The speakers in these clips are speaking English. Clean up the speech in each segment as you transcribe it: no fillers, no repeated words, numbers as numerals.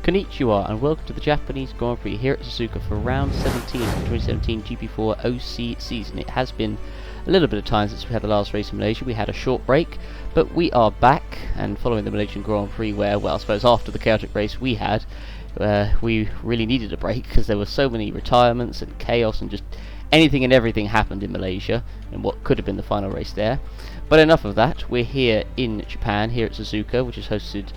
Konnichiwa and welcome to the Japanese Grand Prix here at Suzuka for round 17 of the 2017 GP4 OC season. It has been a little bit of time since we had the last race in Malaysia. We had a short break, but we are back, and following the Malaysian Grand Prix where, well, I suppose after the chaotic race we had, we really needed a break because there were so many retirements and chaos and just anything and everything happened in Malaysia in what could have been the final race there. But enough of that. We're here in Japan, here at Suzuka, which has hosted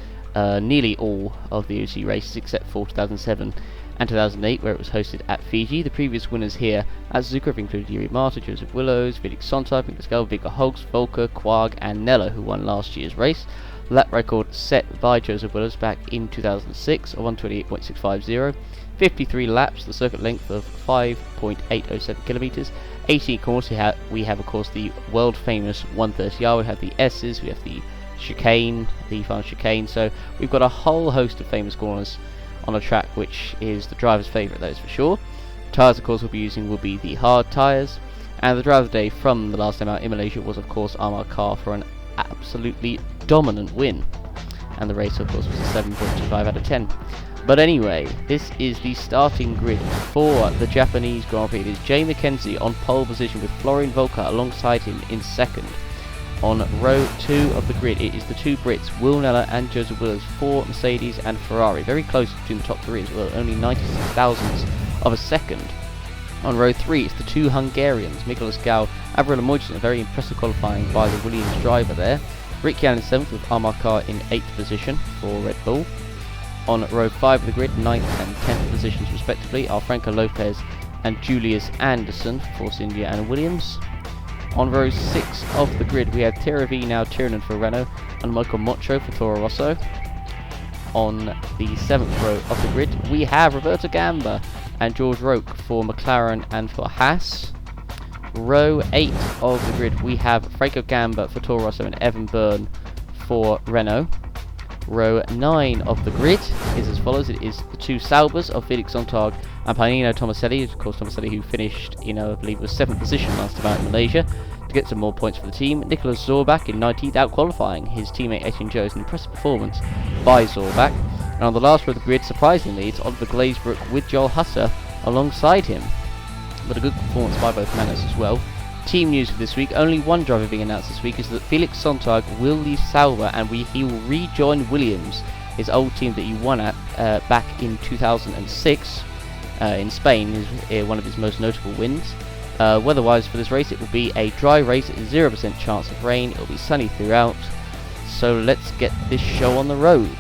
nearly all of the OC races except for 2007 and 2008, where it was hosted at Fiji. The previous winners here at Suzuka have included Yuri Mata, Joseph Willows, Felix Sontag, Nicholas Gal, Viggo Hogs, Volker, Quag and Nella, who won last year's race. Lap record set by Joseph Willows back in 2006 of 128.650, 53 laps, the circuit length of 5.807 kilometers, 18 corners. We have of course the world famous 130R, we have the S's, we have the chicane, the final chicane, so we've got a whole host of famous corners on a track which is the driver's favourite, that is for sure. Tyres of course we'll be using will be the hard tyres, and the driver of the day from the last time out in Malaysia was of course Amar Khan for an absolutely dominant win, and the race of course was a 7.25 out of 10. But anyway, this is the starting grid for the Japanese Grand Prix. It is Jay McKenzie on pole position with Florian Volker alongside him in second. On row 2 of the grid, it is the two Brits, Will Nella and Joseph Willows, for Mercedes and Ferrari. Very close between the top three as well, only 96 thousandths of a second. On row 3, it's the two Hungarians, Nicholas Gal, Avril Moitin, a very impressive qualifying by the Williams driver there. Rick Yan in 7th with Amar Khan in 8th position for Red Bull. On row 5 of the grid, 9th and 10th positions respectively are Franco Lopez and Julius Anderson for Force India and Williams. On row 6 of the grid, we have Tiravi now Tiernan for Renault and Michael Mocho for Toro Rosso. On the 7th row of the grid, we have Roberto Gamba and George Roque for McLaren and for Haas. Row 8 of the grid, we have Franco Gamba for Toro Rosso and Evan Byrne for Renault. Row 9 of the grid is as follows. It is the two Saubers of Felix Sontag and Paulino Tomaselli. Of course, Tomaselli, who finished in, I believe it was 7th position last time out in Malaysia, to get some more points for the team. Nicholas Zorbach in 19th, out qualifying his teammate Etienne Joe's an impressive performance by Zorbach. And on the last row of the grid, surprisingly, it's Oliver Glazebrook with Joel Husser alongside him. But a good performance by both Manos as well. Team news for this week: only one driver being announced this week is that Felix Sontag will leave Sauber and he will rejoin Williams, his old team that he won at back in 2006 in Spain, is one of his most notable wins. Weather-wise for this race, it will be a dry race, 0% chance of rain, it will be sunny throughout, so let's get this show on the road.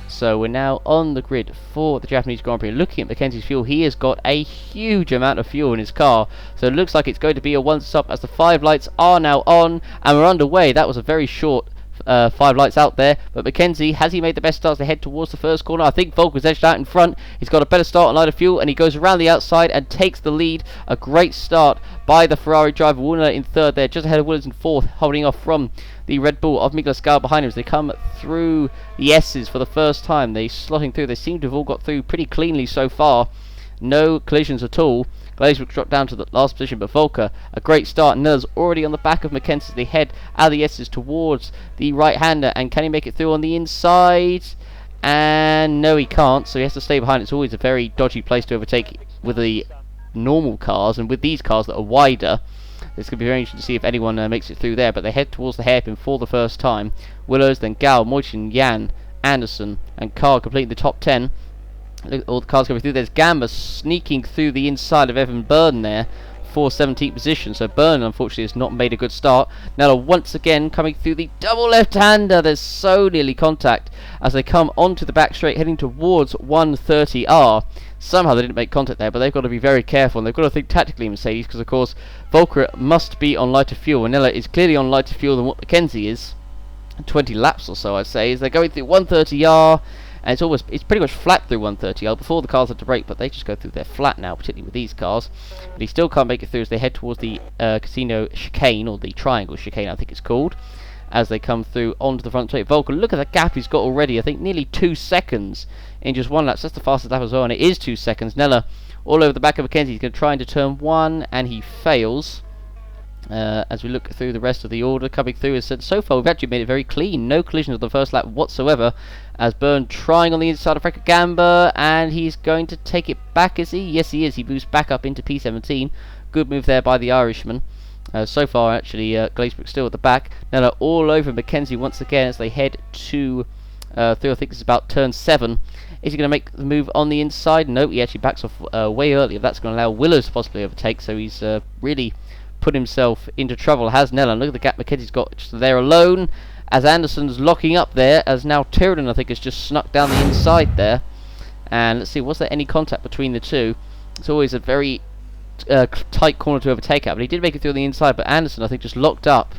So we're now on the grid for the Japanese Grand Prix. Looking at Mackenzie's fuel, he has got a huge amount of fuel in his car, so it looks like it's going to be a one-stop as the 5 lights are now on and we're underway. That was a very short 5 lights out there, but Mackenzie, has he made the best start to head towards the first corner? I think Volker's edged out in front. He's got a better start on lighter fuel and he goes around the outside and takes the lead. A great start by the Ferrari driver, Warner in 3rd there, just ahead of Williams in 4th, holding off from the Red Bull of Miguel Scal behind him as they come through the S's for the first time. They're slotting through. They seem to have all got through pretty cleanly so far. No collisions at all. Glazebrook dropped down to the last position, but Volker, a great start. Nella's already on the back of McKenzie as they head out of the S's towards the right-hander. And can he make it through on the inside? And no, he can't, so he has to stay behind. It's always a very dodgy place to overtake with the normal cars, and with these cars that are wider, it's going to be very interesting to see if anyone makes it through there. But they head towards the hairpin for the first time. Willows, then Gal, Moitin, Yan, Anderson and Carr completing the top 10. Look at all the cars coming through. There's Gamba sneaking through the inside of Evan Byrne there for 17th position. So Byrne unfortunately has not made a good start. Now once again coming through the double left-hander. There's so nearly contact as they come onto the back straight heading towards 130R. Somehow they didn't make contact there, but they've got to be very careful and they've got to think tactically, Mercedes, because of course Volker must be on lighter fuel. Nella is clearly on lighter fuel than what Mackenzie is. 20 laps or so I'd say, as they're going through 130R. And it's pretty much flat through 130R. Before the cars had to brake, but they just go through there flat now, particularly with these cars. But he still can't make it through as they head towards the Casino Chicane, or the Triangle Chicane I think it's called, as they come through onto the front straight. Volker, look at the gap he's got already. I think nearly 2 seconds in just one lap. So that's the fastest lap as well, and it is 2 seconds. Nella all over the back of Mackenzie. He's going to try into turn 1, and he fails. As we look through the rest of the order coming through, as said, so far we've actually made it very clean. No collisions of the first lap whatsoever. As Byrne trying on the inside of Frank Gamba, and he's going to take it back, is he? Yes, he is. He moves back up into P17. Good move there by the Irishman. So far, actually, Glazebrook still at the back. Now they're all over Mackenzie once again as they head to through. I think this is about turn 7. Is he going to make the move on the inside? Nope, he actually backs off way earlier. That's going to allow Willers to possibly overtake, so he's really put himself into trouble, has Nella. Look at the gap Mackenzie's got just there alone, as Anderson's locking up there, as now Tyrrell, I think, has just snuck down the inside there. And let's see, was there any contact between the two? It's always a very tight corner to overtake at, but he did make it through the inside, but Anderson, I think, just locked up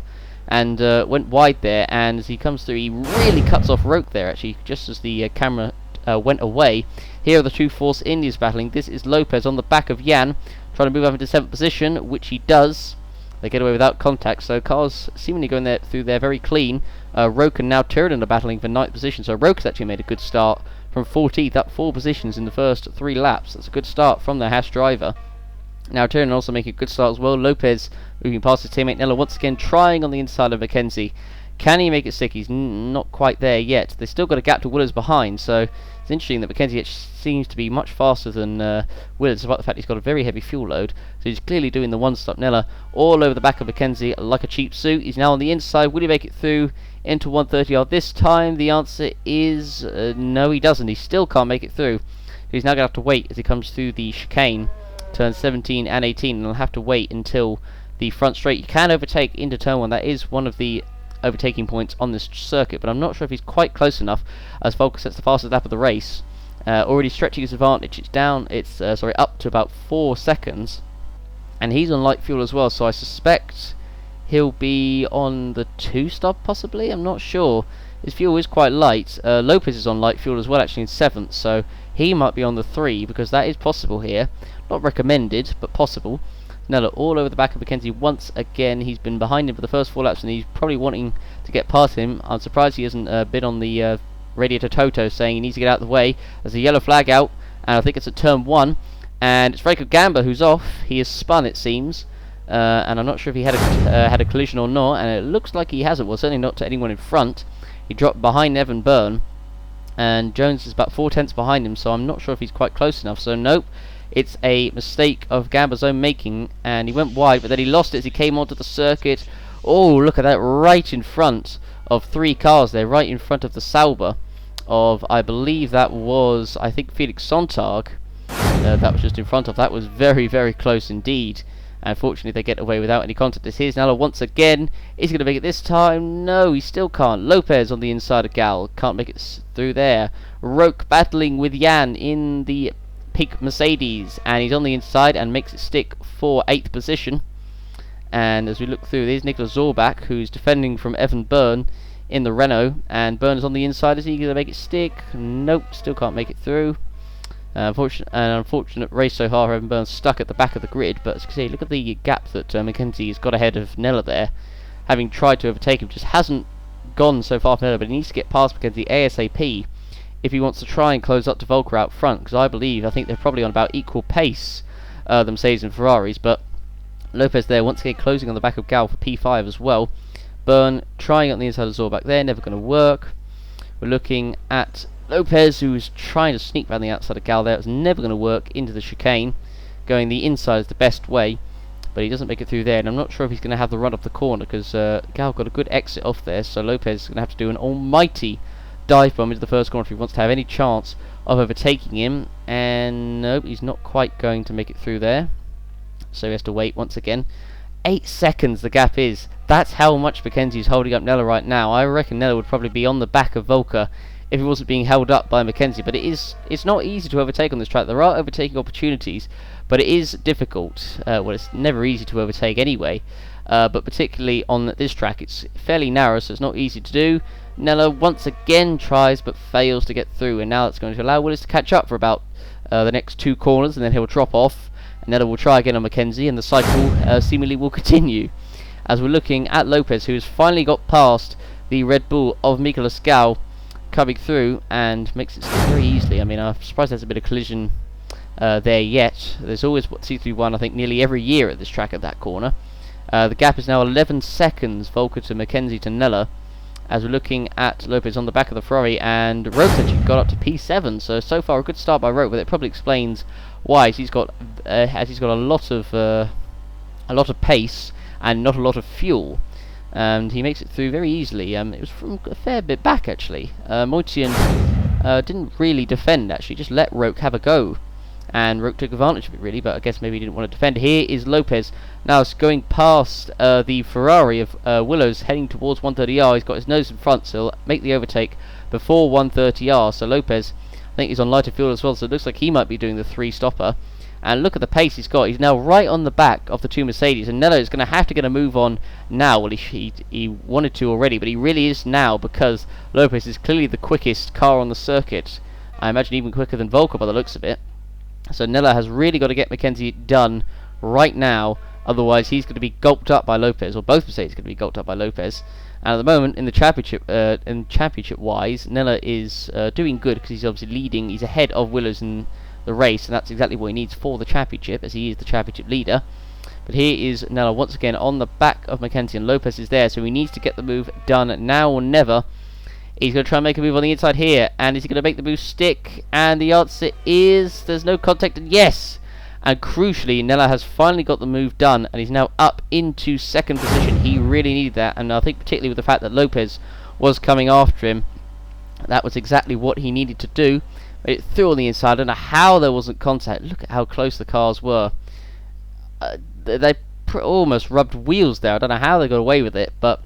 and went wide there, and as he comes through, he really cuts off Roke there, actually, just as the camera went away. Here are the two Force Indians battling. This is Lopez on the back of Jan, trying to move up into 7th position, which he does. They get away without contact, so cars seemingly going there through there very clean. Roke and now Tyrrell are battling for 9th position, so Roke has actually made a good start from 14th, up 4 positions in the first 3 laps. That's a good start from the Haas driver. Now Tyrrell also making a good start as well. Lopez moving past his teammate Nella once again, trying on the inside of Mackenzie. Can he make it stick? He's not quite there yet. They've still got a gap to Willers behind, so it's interesting that Mackenzie seems to be much faster than Willers, despite the fact he's got a very heavy fuel load. So he's clearly doing the one-stop. Nella all over the back of Mackenzie like a cheap suit. He's now on the inside. Will he make it through into 130R this time? The answer is no, he doesn't. He still can't make it through. He's now going to have to wait as he comes through the chicane, turns 17 and 18, and he'll have to wait until the front straight. You can overtake into turn 1. That is one of the overtaking points on this circuit, but I'm not sure if he's quite close enough, as Volker sets the fastest lap of the race, already stretching his advantage. It's down, it's up to about 4 seconds, and he's on light fuel as well, so I suspect he'll be on the 2 stop possibly. I'm not sure. His fuel is quite light. Lopez is on light fuel as well, actually in 7th, so he might be on the 3, because that is possible here. Not recommended, but possible. Nella all over the back of Mackenzie once again. He's been behind him for the first 4 laps, and he's probably wanting to get past him. I'm surprised he hasn't been on the radio to Toto saying he needs to get out of the way. There's a yellow flag out, and I think it's at turn 1, and it's Franco Gamba who's off. He has spun, it seems, and I'm not sure if he had a collision or not, and it looks like he hasn't. Well, certainly not to anyone in front. He dropped behind Evan Byrne, and Jones is about 4 tenths behind him, so I'm not sure if he's quite close enough. So nope, it's a mistake of Gamba's own making, and he went wide, but then he lost it as he came onto the circuit. Oh, look at that, right in front of 3 cars there, right in front of the Sauber of, I believe that was, I think, Felix Sontag. That was just in front of. That was very, very close indeed. And fortunately they get away without any contact. Here's Nella once again. Is he going to make it this time? No, he still can't. Lopez on the inside of Gal. Can't make it through there. Roke battling with Jan in the pink Mercedes, and he's on the inside and makes it stick for 8th position. And as we look through, there's Nicholas Zorbach, who's defending from Evan Byrne in the Renault, and Byrne is on the inside. Is he going to make it stick? Nope, still can't make it through. Unfortunate race so far. Evan Byrne's stuck at the back of the grid, but as you can see, look at the gap that Mackenzie has got ahead of Nella there. Having tried to overtake him, just hasn't gone so far from Nella, but he needs to get past Mackenzie ASAP if he wants to try and close up to Volker out front, because I think they're probably on about equal pace, the Mercedes and Ferraris. But Lopez there once again closing on the back of Gal for P5 as well. Byrne trying on the inside of Zorbach there, never going to work. We're looking at Lopez, who's trying to sneak around the outside of Gal there. It's never going to work into the chicane. Going the inside is the best way, but he doesn't make it through there, and I'm not sure if he's going to have the run up the corner, because Gal got a good exit off there, so Lopez is going to have to do an almighty dive bomb into the first corner if he wants to have any chance of overtaking him. And nope, he's not quite going to make it through there, so he has to wait once again. 8 seconds the gap is. That's how much Mackenzie's holding up Nella right now. I reckon Nella would probably be on the back of Volker if he wasn't being held up by Mackenzie, but it's not easy to overtake on this track. There are overtaking opportunities, but it is difficult. Well, it's never easy to overtake anyway, but particularly on this track it's fairly narrow, so it's not easy to do. Nella once again tries but fails to get through, and now it's going to allow Willis to catch up for about the next 2 corners, and then he'll drop off, and Nella will try again on Mackenzie, and the cycle seemingly will continue. As we're looking at Lopez, who has finally got past the Red Bull of Nicolas Gal, coming through and makes it stick very easily. I mean, I'm surprised there's a bit of collision there yet. There's always what seems to be one, I think, nearly every year at this track at that corner. The gap is now 11 seconds, Volker to Mackenzie to Nella, as we're looking at Lopez on the back of the Ferrari, and Roke's actually got up to P7, so far a good start by Roke, but it probably explains why, as he's got a lot of pace and not a lot of fuel, and he makes it through very easily. It was from a fair bit back actually. Moitian didn't really defend actually, just let Roke have a go, and Roke took advantage of it really, but I guess maybe he didn't want to defend. Here is Lopez now going past the Ferrari of Willows, heading towards 130R. He's got his nose in front, so he'll make the overtake before 130R. So Lopez, I think he's on lighter fuel as well, so it looks like he might be doing the 3-stopper. And look at the pace he's got. He's now right on the back of the two Mercedes, and Nello is going to have to get a move on now. Well, he wanted to already, but he really is now, because Lopez is clearly the quickest car on the circuit. I imagine even quicker than Volker by the looks of it. So Nella has really got to get Mackenzie done right now, otherwise he's going to be gulped up by Lopez, or both Mercedes are going to be gulped up by Lopez. And at the moment, in the championship wise, Nella is doing good, because he's obviously leading. He's ahead of Willows in the race, and that's exactly what he needs for the championship, as he is the championship leader. But here is Nella once again on the back of Mackenzie, and Lopez is there, so he needs to get the move done now or never. He's going to try and make a move on the inside here, and is he going to make the move stick? And the answer is there's no contact, and yes! And crucially, Nella has finally got the move done, and he's now up into second position. He really needed that, and I think particularly with the fact that Lopez was coming after him, that was exactly what he needed to do. It threw on the inside. I don't know how there wasn't contact. Look at how close the cars were. They almost rubbed wheels there. I don't know how they got away with it, but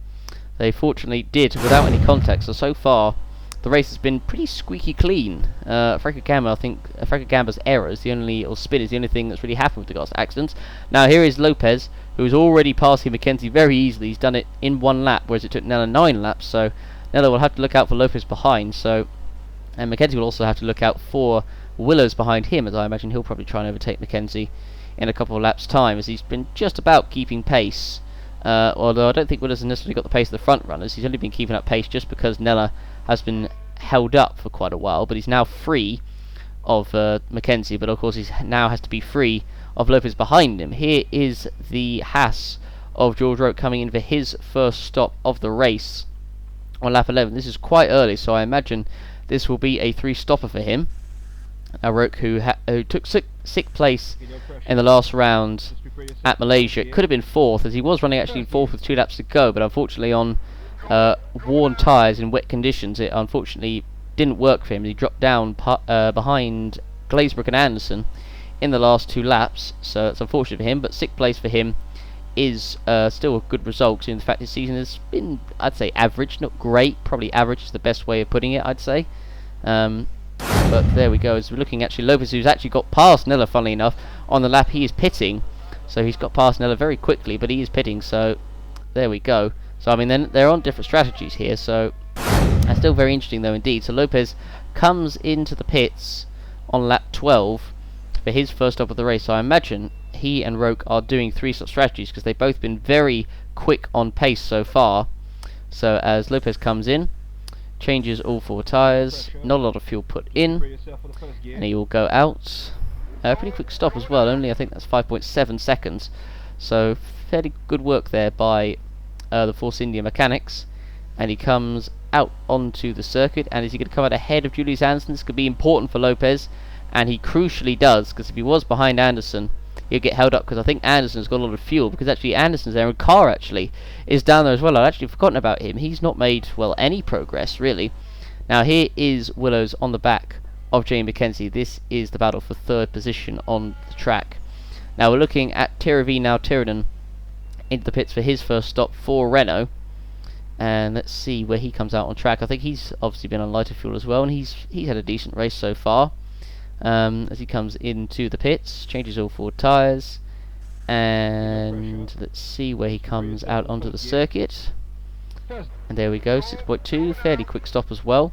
they fortunately did without any contact. So far, the race has been pretty squeaky clean. Franco Gamba, I think Franco Gamba's errors, or spin, is the only thing that's really happened with regards to accidents. Now here is Lopez, who is already passing Mackenzie very easily. He's done it in 1 lap, whereas it took Nella 9 laps. So Nella will have to look out for Lopez behind. And Mackenzie will also have to look out for Willows behind him, as I imagine he'll probably try and overtake Mackenzie in a couple of laps' time, as he's been just about keeping pace. Although I don't think Willows has necessarily got the pace of the front runners. He's only been keeping up pace just because Nella has been held up for quite a while, but he's now free of Mackenzie, but of course he now has to be free of Lopez behind him. Here is the Haas of George Roke coming in for his first stop of the race on lap 11. This is quite early, so I imagine this will be a 3-stopper for him. Now Roke, who took sixth place in the last round at Malaysia, could have been 4th, as he was running actually 4th with 2 laps to go, but unfortunately on worn tyres in wet conditions, it unfortunately didn't work for him. He dropped down behind Glazebrook and Anderson in the last 2 laps, so it's unfortunate for him, but 6th place for him is still a good result. In fact, his season has been, I'd say, average, not great, probably average is the best way of putting it, I'd say. But there we go, as we're looking actually Lopez, who's actually got past Nella, funnily enough, on the lap. He is pitting, so he's got past Nella very quickly, but he is pitting, so there we go. So I mean, then they're on different strategies here, so that's still very interesting though indeed. So Lopez comes into the pits on lap 12 for his first stop of the race, so I imagine he and Roke are doing 3-stop strategies, because they've both been very quick on pace so far. So as Lopez comes in, changes all 4 tyres, not a lot of fuel put in, and he will go out. Pretty quick stop as well, only I think that's 5.7 seconds, so fairly good work there by the Force India mechanics. And he comes out onto the circuit, and is he going to come out ahead of Julius Anderson? This could be important for Lopez, and he crucially does, because if he was behind Anderson, he'll get held up, because I think Anderson's got a lot of fuel, because actually Anderson's there, and Carr actually is down there as well. I'd actually forgotten about him. He's not made, well, any progress really. Now here is Willows on the back of Jamie Mackenzie. This is the battle for 3rd position on the track. Now we're looking at Tiravi now Tiranen into the pits for his first stop for Renault, and let's see where he comes out on track. I think he's obviously been on lighter fuel as well, and he's had a decent race so far. As he comes into the pits, changes all 4 tyres, and let's see where he comes out onto the circuit. And there we go, 6.2, fairly quick stop as well.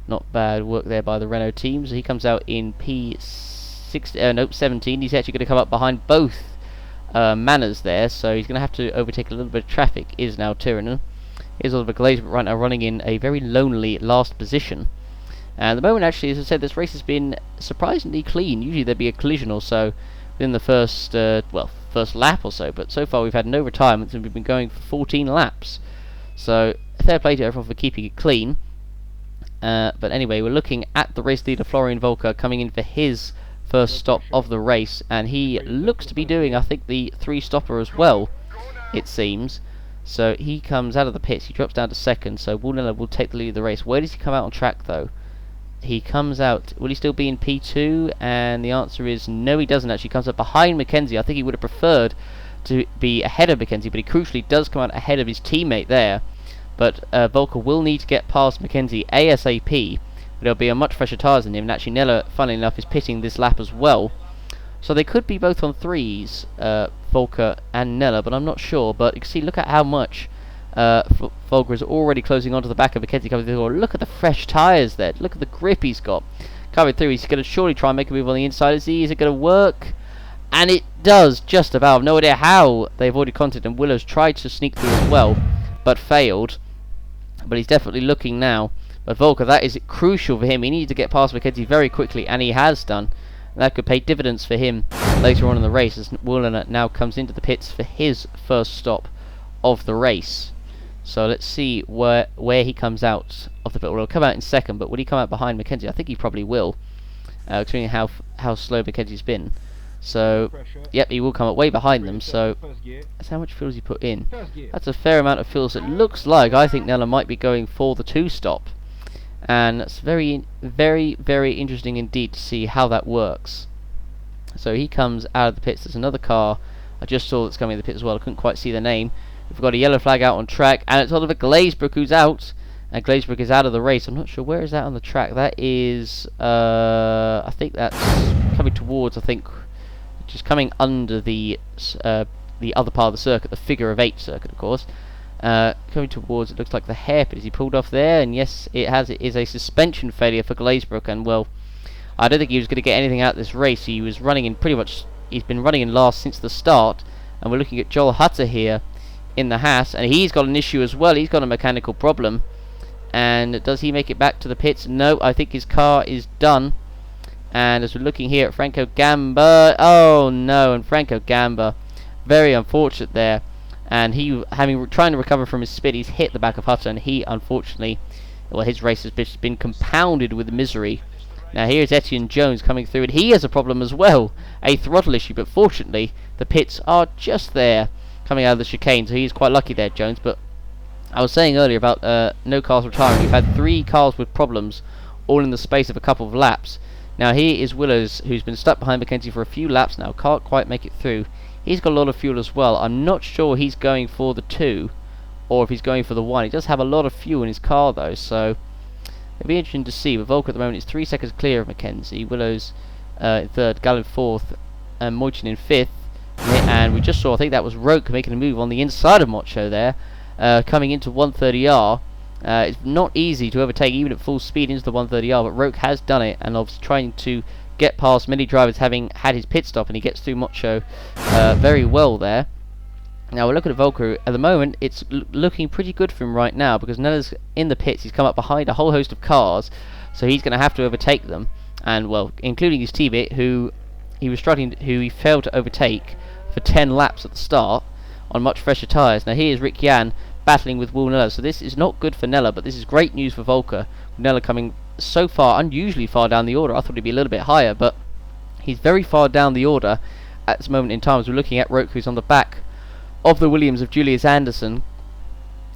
Not bad work there by the Renault team. So he comes out in P17. He's actually going to come up behind both Manners there, so he's going to have to overtake a little bit of traffic. Is now Tiranen. Here's Oliver Glazebrook right now running in a very lonely last position. And at the moment, actually, as I said, this race has been surprisingly clean. Usually there'd be a collision or so within the first, first lap or so, but so far we've had no retirements and we've been going for 14 laps. So fair play to everyone for keeping it clean. But anyway, we're looking at the race leader Florian Volker coming in for his first stop of the race, and he looks to be doing, I think, the 3-stopper as well, it seems. So he comes out of the pits, he drops down to second, so Woolnella will take the lead of the race. Where does he come out on track though? He comes out, will he still be in P2? And the answer is no, he doesn't actually. He comes up behind Mackenzie. I think he would have preferred to be ahead of Mackenzie, but he crucially does come out ahead of his teammate there. But Volker will need to get past Mackenzie ASAP. There'll be a much fresher tyres than him, and actually Nella, funnily enough, is pitting this lap as well. So they could be both on 3s, Volker and Nella, but I'm not sure. But you can see, look at how much Volker is already closing onto the back of Mackenzie coming through. Look at the fresh tyres there. Look at the grip he's got. Coming through, he's going to surely try and make a move on the inside. Is it going to work? And it does, just about. I've no idea how they avoided contact, and Willows tried to sneak through as well, but failed. But he's definitely looking now. But Volker, that is crucial for him. He needs to get past Mackenzie very quickly, and he has done. And that could pay dividends for him later on in the race, as Woolnella now comes into the pits for his first stop of the race. So let's see where he comes out of the pit. Well, he'll come out in second, but will he come out behind Mackenzie? I think he probably will, considering how slow Mackenzie's been. So, yep, he will come up way behind them. So, that's how much fuel has he put in. That's a fair amount of fuel. So it looks like, I think Nella might be going for the 2-stop. And that's very, very, very interesting indeed to see how that works. So he comes out of the pits. There's another car I just saw that's coming in the pit as well. I couldn't quite see the name. We've got a yellow flag out on track, and it's Oliver Glazebrook who's out. And Glazebrook is out of the race. I'm not sure, where is that on the track? That is, I think that's coming towards, just coming under the other part of the circuit, the figure of 8 circuit, of course. Coming towards, it looks like the hairpin. Is he pulled off there? And yes, it is a suspension failure for Glazebrook. And well, I don't think he was going to get anything out of this race. He was running in he's been running in last since the start. And we're looking at Joel Hutter here in the Haas, and he's got an issue as well. He's got a mechanical problem. And does he make it back to the pits? No, I think his car is done. And as we're looking here at Franco Gamba, oh no, and Franco Gamba, very unfortunate there. And he, trying to recover from his spin, he's hit the back of Hutter, and he, unfortunately, well, his race has been compounded with misery. Now here's Etienne Jones coming through, and he has a problem as well, a throttle issue, but fortunately, the pits are just there, coming out of the chicane, so he's quite lucky there, Jones. But I was saying earlier about no cars retiring. We've had 3 cars with problems, all in the space of a couple of laps. Now here is Willows, who's been stuck behind Mackenzie for a few laps now, can't quite make it through. He's got a lot of fuel as well. I'm not sure he's going for the 2, or if he's going for the 1. He does have a lot of fuel in his car though, so it'll be interesting to see. But Volker at the moment is 3 seconds clear of Mackenzie. Willows in 3rd, Gall in 4th, and Moichin in 5th. And we just saw, I think that was Roke making a move on the inside of Mocho there, coming into 130R. It's not easy to overtake even at full speed into the 130R, but Roke has done it, and obviously trying to get past many drivers having had his pit stop, and he gets through Mocho very well there. Now we're looking at Volker. At the moment, it's looking pretty good for him right now, because Nella's in the pits. He's come up behind a whole host of cars, so he's going to have to overtake them, and well, including his teammate, who he failed to overtake for 10 laps at the start on much fresher tyres. Now here's Rick Yan battling with Woolnella, so this is not good for Nella, but this is great news for Volker. Nella coming so far, unusually far down the order. I thought he'd be a little bit higher, but he's very far down the order at this moment in time, as we're looking at Roke, who's on the back of the Williams of Julius Anderson,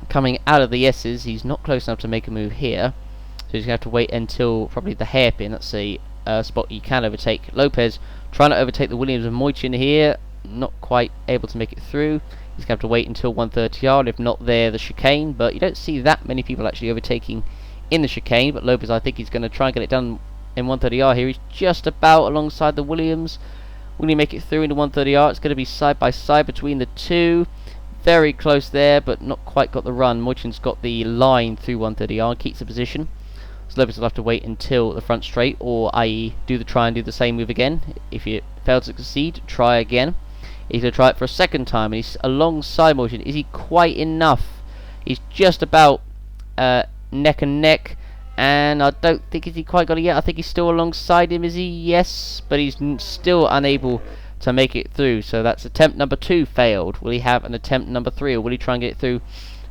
coming out of the S's. He's not close enough to make a move here, so he's going to have to wait until probably the hairpin. That's a spot you can overtake. Lopez trying to overtake the Williams of Moichin here, not quite able to make it through. He's going to have to wait until 130R, and if not there, the chicane. But you don't see that many people actually overtaking in the chicane. But Lopez, I think he's going to try and get it done in 130R here. He's just about alongside the Williams. Will he make it through into 130R? It's going to be side by side between the two. Very close there, but not quite got the run. Moichin's got the line through 130R and keeps the position. So Lopez will have to wait until the front straight, or i.e. try and do the same move again. If you fail to succeed, try again. He's going to try it for a second time, and he's alongside Moichin. Is he quite enough? He's just about neck and neck, and I don't think he quite got it yet. I think he's still alongside him, is he? Yes, but he's still unable to make it through. So that's attempt number 2 failed. Will he have an attempt number 3, or will he try and get it through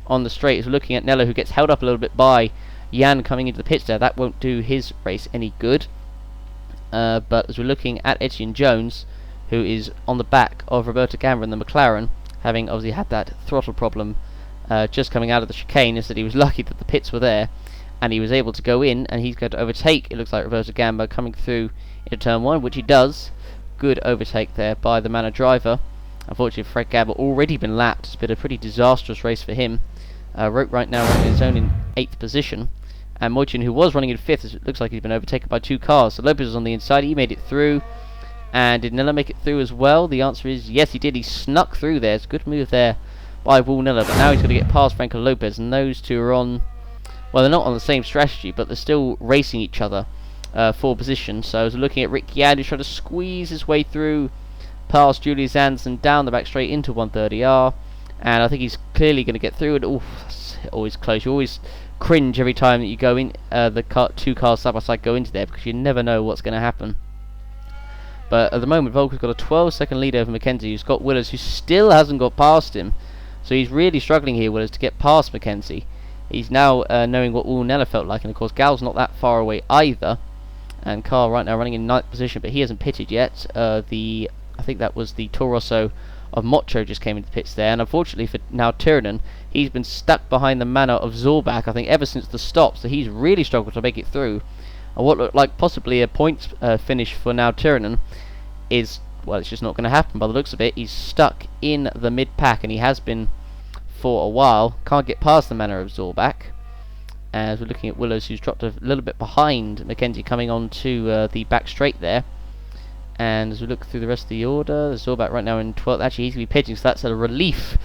on the straight? As we're looking at Nello, who gets held up a little bit by Jan coming into the pits there. That won't do his race any good. But as we're looking at Etienne Jones, who is on the back of Roberto Gamba in the McLaren, having obviously had that throttle problem just coming out of the chicane, is that he was lucky that the pits were there and he was able to go in, and he's going to overtake, it looks like, Roberto Gamba coming through into turn 1, which he does. Good overtake there by the Manor driver. Unfortunately, Fred Gamba already been lapped. It's been a pretty disastrous race for him. Rope right now running his own in 8th position, and Moichin, who was running in 5th, it looks like he's been overtaken by 2 cars. So Lopez is on the inside, he made it through. And did Nella make it through as well? The answer is yes, he did. He snuck through there. It's a good move there by Will Nella, but now he's going to get past Franco Lopez, and those two are on, well, they're not on the same strategy, but they're still racing each other for position. So as we're looking at Rick Yad, who's trying to squeeze his way through past Julius Anderson down the back straight into 130R, and I think he's clearly going to get through. And it's always close. You always cringe every time that you go in, the 2 cars side by side go into there, because you never know what's going to happen. But at the moment, Volker's got a 12-second lead over Mackenzie, who's got Willers, who still hasn't got past him. So he's really struggling here, Willers, to get past Mackenzie. He's now knowing what Ulnella felt like, and of course Gal's not that far away either. And Carl right now running in 9th position, but he hasn't pitted yet. I think that was the Toro Rosso of Mocho just came into the pits there, and unfortunately for now Tiernan, he's been stuck behind the Manor of Zorbach, I think, ever since the stop, so he's really struggled to make it through. And what looked like possibly a points finish for now Tiernan is, well, it's just not going to happen by the looks of it. He's stuck in the mid-pack, and he has been for a while. Can't get past the Manor of Zorbach. As we're looking at Willers, who's dropped a little bit behind Mackenzie coming on to the back straight there. And as we look through the rest of the order, Zorbach right now in 12th. Actually, he's going to be pitching, so that's a relief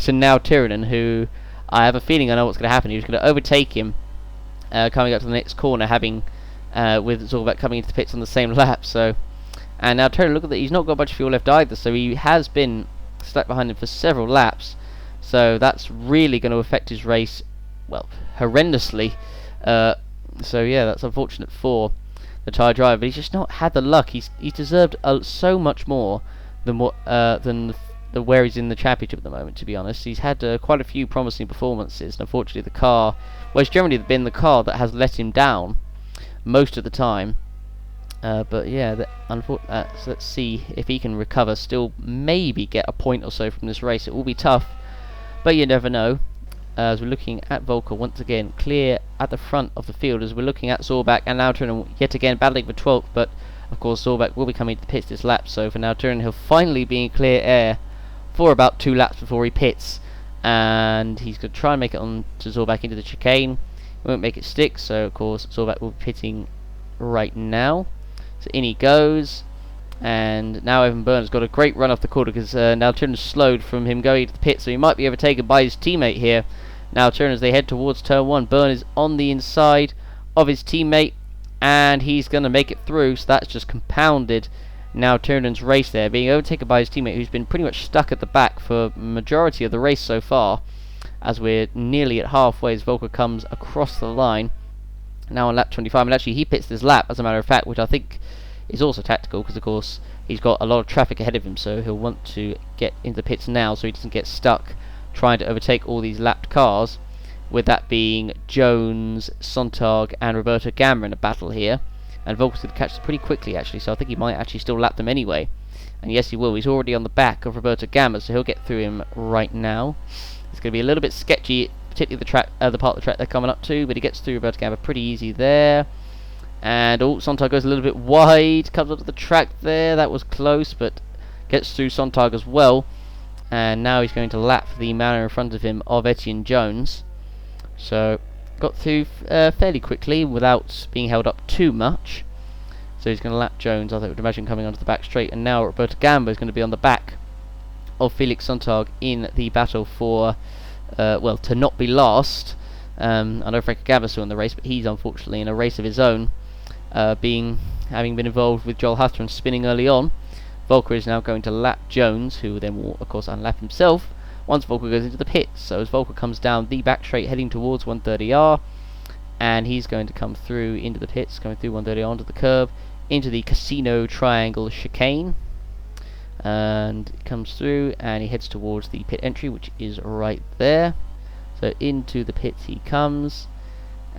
to now Tiernan, who I have a feeling I know what's going to happen. He's going to overtake him coming up to the next corner, having with Zorbach coming into the pits on the same lap. So, and now Tiernan, look at that, he's not got much fuel left either, so he has been stuck behind him for several laps. So that's really going to affect his race, well, horrendously. So yeah, that's unfortunate for the Thai driver, but he's just not had the luck. He's deserved so much more than what where he's in the championship at the moment, to be honest. He's had quite a few promising performances, and unfortunately the car, well, it's generally been the car that has let him down most of the time. But yeah, so let's see if he can recover, still maybe get a point or so from this race. It will be tough, but you never know. As we're looking at Volker once again, clear at the front of the field, as we're looking at Zorbach and now Tiernan yet again battling for 12th, but of course Zorbach will be coming to the pits this lap, so for now Tiernan, he'll finally be in clear air for about 2 laps before he pits, and he's going to try and make it on to Zorbach into the chicane. He won't make it stick, so of course Zorbach will be pitting right now. So in he goes, and now Evan Byrne has got a great run off the quarter, because now Tiernan's slowed from him going to the pit, so he might be overtaken by his teammate here. Now Tiernan, as they head towards turn 1, Byrne is on the inside of his teammate, and he's going to make it through, so that's just compounded now Tiernan's race there, being overtaken by his teammate, who's been pretty much stuck at the back for majority of the race so far, as we're nearly at halfway as Volker comes across the line. Now on lap 25, and actually he pits this lap, as a matter of fact, which I think is also tactical, because of course he's got a lot of traffic ahead of him, so he'll want to get into the pits now so he doesn't get stuck trying to overtake all these lapped cars, with that being Jones, Sontag and Roberto Gamba in a battle here. And Volker's going to catch them pretty quickly actually, so I think he might actually still lap them anyway. And yes, he will. He's already on the back of Roberto Gamba, so he'll get through him right now. It's going to be a little bit sketchy, particularly the track, the part of the track they're coming up to, but he gets through Roberto Gamba pretty easy there. And Sontag goes a little bit wide, comes up to the track there. That was close, but gets through Sontag as well. And now he's going to lap the man in front of him of Etienne Jones. So got through fairly quickly without being held up too much. So he's going to lap Jones, I would imagine, coming onto the back straight. And now Roberto Gamba is going to be on the back of Felix Sontag in the battle for, well, to not be last. I know Frank Gamba's still in the race, but he's unfortunately in a race of his own, having been involved with Joel Huthran spinning early on. Volker is now going to lap Jones, who then will of course unlap himself once Volker goes into the pits. So as Volker comes down the back straight heading towards 130R, and he's going to come through into the pits, going through 130R onto the curb, into the Casino Triangle chicane. and it comes through, and he heads towards the pit entry, which is right there. So into the pits he comes,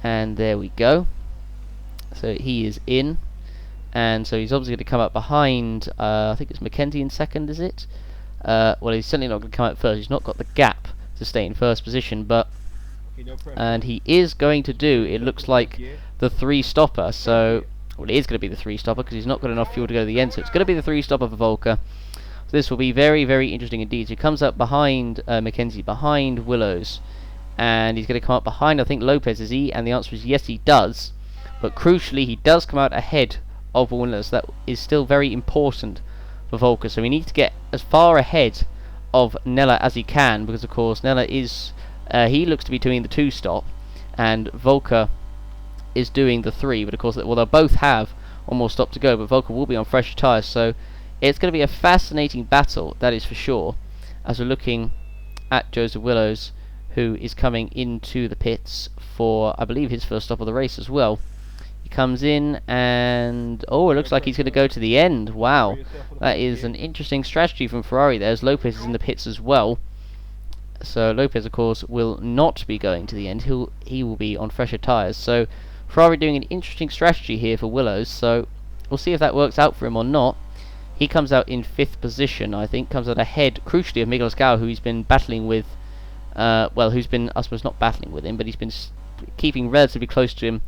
and there we go. So he is in, and so he's obviously going to come up behind, I think it's Mackenzie in second, is it? Well, he's certainly not going to come out first. He's not got the gap to stay in first position, but and he is going to do, it looks like, the 3-stopper. So, well, it is going to be the 3-stopper because he's not got enough fuel to go to the end, so it's going to be the 3-stopper for Volker. So this will be very, very interesting indeed. So he comes up behind Mackenzie, behind Willows, and he's going to come up behind, I think, Lopez, is he? And the answer is yes, he does. But crucially, he does come out ahead of Willows. That is still very important for Volker. So we need to get as far ahead of Nella as he can, because of course Nella is he looks to be doing the 2-stop, and Volker is doing the 3. But of course, well, they'll both have one more stop to go, but Volker will be on fresher tyres. So it's going to be a fascinating battle, that is for sure, as we're looking at Joseph Willows, who is coming into the pits for, I believe, his first stop of the race as well. He comes in, and oh, it looks like he's going to go to the end. Wow, that is an interesting strategy from Ferrari there, as Lopez is in the pits as well. So Lopez, of course, will not be going to the end. He will be on fresher tyres. So Ferrari doing an interesting strategy here for Willows. So we'll see if that works out for him or not. He comes out in 5th position, I think. Comes out ahead, crucially, of Miguel Escau, who he's been battling with. Well, who's been, I suppose, not battling with him, but he's been keeping relatively close to him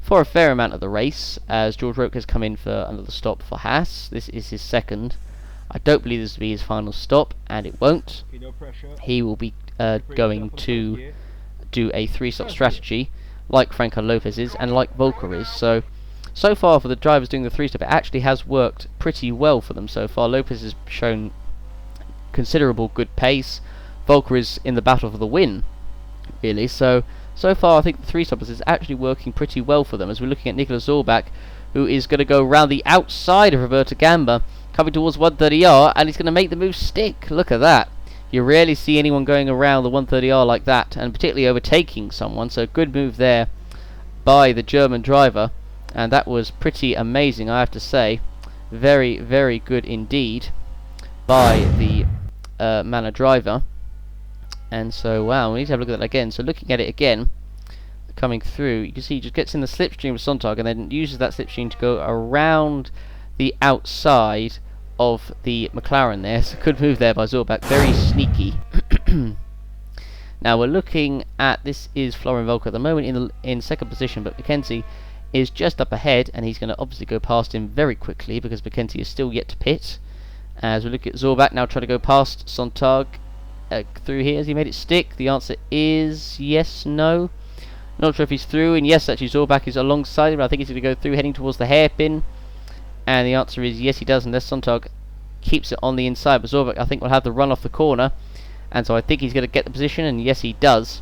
for a fair amount of the race, as George Roque has come in for another stop for Haas. This is his second. I don't believe this will be his final stop, and it won't. He will be going to do a 3-stop strategy, like Franco Lopez is, and like Volker is. So far for the drivers doing the 3-stop, it actually has worked pretty well for them so far. Lopez has shown considerable good pace. Volker is in the battle for the win, really. So far, I think the 3-stoppers is actually working pretty well for them, as we're looking at Nicolas Zorbach, who is going to go around the outside of Roberto Gamba, coming towards 130R, and he's going to make the move stick. Look at that. You rarely see anyone going around the 130R like that, and particularly overtaking someone. So good move there by the German driver, and that was pretty amazing, I have to say. Very, very good indeed by the Manor driver. And so, wow, we need to have a look at that again. So looking at it again, coming through, you can see he just gets in the slipstream of Sontag and then uses that slipstream to go around the outside of the McLaren there. So good move there by Zorbach, very sneaky. Now we're looking at, this is Florian Volker at the moment in second position, but Mackenzie is just up ahead, and he's going to obviously go past him very quickly because Mackenzie is still yet to pit. As we look at Zorbach now trying to go past Sontag through here. Has he made it stick? The answer is yes, no. Not sure if he's through, and yes, actually Zorbach is alongside him. I think he's going to go through, heading towards the hairpin, and the answer is yes, he does, unless Sontag keeps it on the inside. But Zorbach, I think, will have the run off the corner, and so I think he's going to get the position, and yes, he does.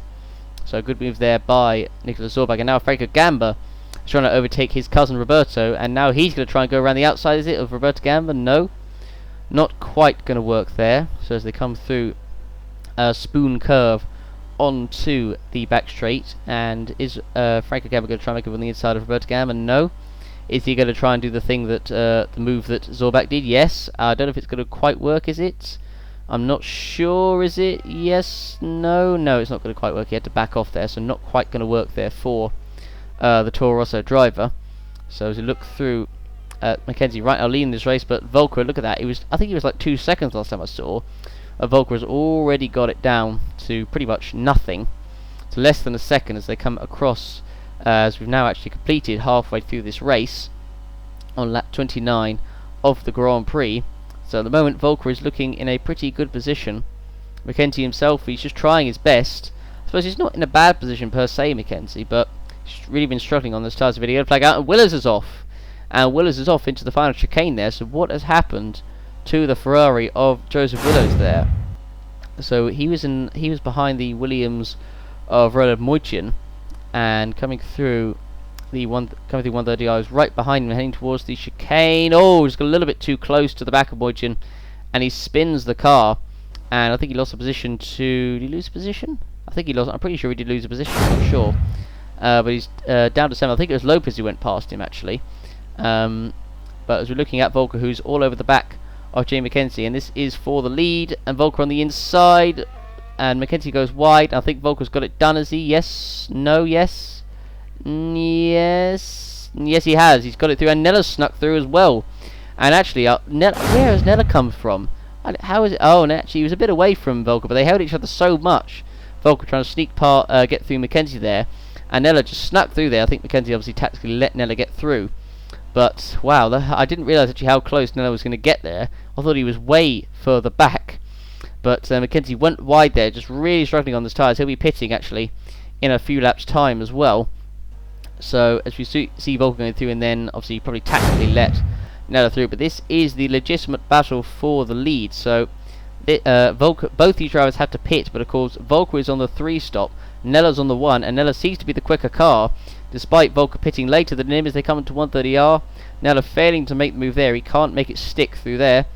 So good move there by Nicolas Zorbach, and now Franco Gamba is trying to overtake his cousin Roberto, and now he's going to try and go around the outside, is it, of Roberto Gamba? No, not quite going to work there. So as they come through spoon curve onto the back straight, and is Franco Gamba going to try and make it on the inside of Roberto Gamba? No. Is he going to try and do the thing that the move that Zorbach did? Yes. I don't know if it's going to quite work, is it? I'm not sure, is it? Yes, no, it's not going to quite work. He had to back off there, so not quite going to work there for the Toro Rosso driver. So as we look through Mackenzie right now leading this race, but Volker, look at that, I think he was like 2 seconds last time I saw. Volker has already got it down to pretty much nothing, to less than a second as they come across, as we've now actually completed halfway through this race on lap 29 of the Grand Prix. So at the moment Volker is looking in a pretty good position. Mackenzie himself, he's just trying his best. I suppose he's not in a bad position per se, Mackenzie, but he's really been struggling on this tyres of video. Flag out, and Willows is off. And Willows is off into the final chicane there. So what has happened to the Ferrari of Joseph Willows there? So he was behind the Williams of Roland Moichin, and coming through 130, I was right behind him, heading towards the chicane. Oh, just got a little bit too close to the back of Moichin, and he spins the car, and I think he lost a position to... Did he lose a position? I think he lost... I'm pretty sure he did lose a position, I'm not sure. But he's down to 7. I think it was Lopez who went past him, actually. But as we're looking at Volker, who's all over the back of Jay Mackenzie, and this is for the lead, and Volker on the inside, and Mackenzie goes wide. I think Volker's got it done, has he? Yes? No? Yes? Yes? Yes, he has. He's got it through, and Nella's snuck through as well. And actually, where has Nella come from? How is it? Oh, and actually, he was a bit away from Volker, but they held each other so much. Volker trying to sneak get through Mackenzie there, and Nella just snuck through there. I think Mackenzie obviously tactically let Nella get through. But wow, I didn't realise actually how close Nella was going to get there. I thought he was way further back. But Mackenzie went wide there, just really struggling on his tyres. He'll be pitting actually in a few laps' time as well. So as we see Volker going through, and then obviously probably tactically let Nella through. But this is the legitimate battle for the lead. So Volker, both these drivers have to pit, but of course Volker is on the 3 stop, Nella's on the 1, and Nella seems to be the quicker car, despite Volker pitting later than him as they come into 130R. Nella failing to make the move there. He can't make it stick through there,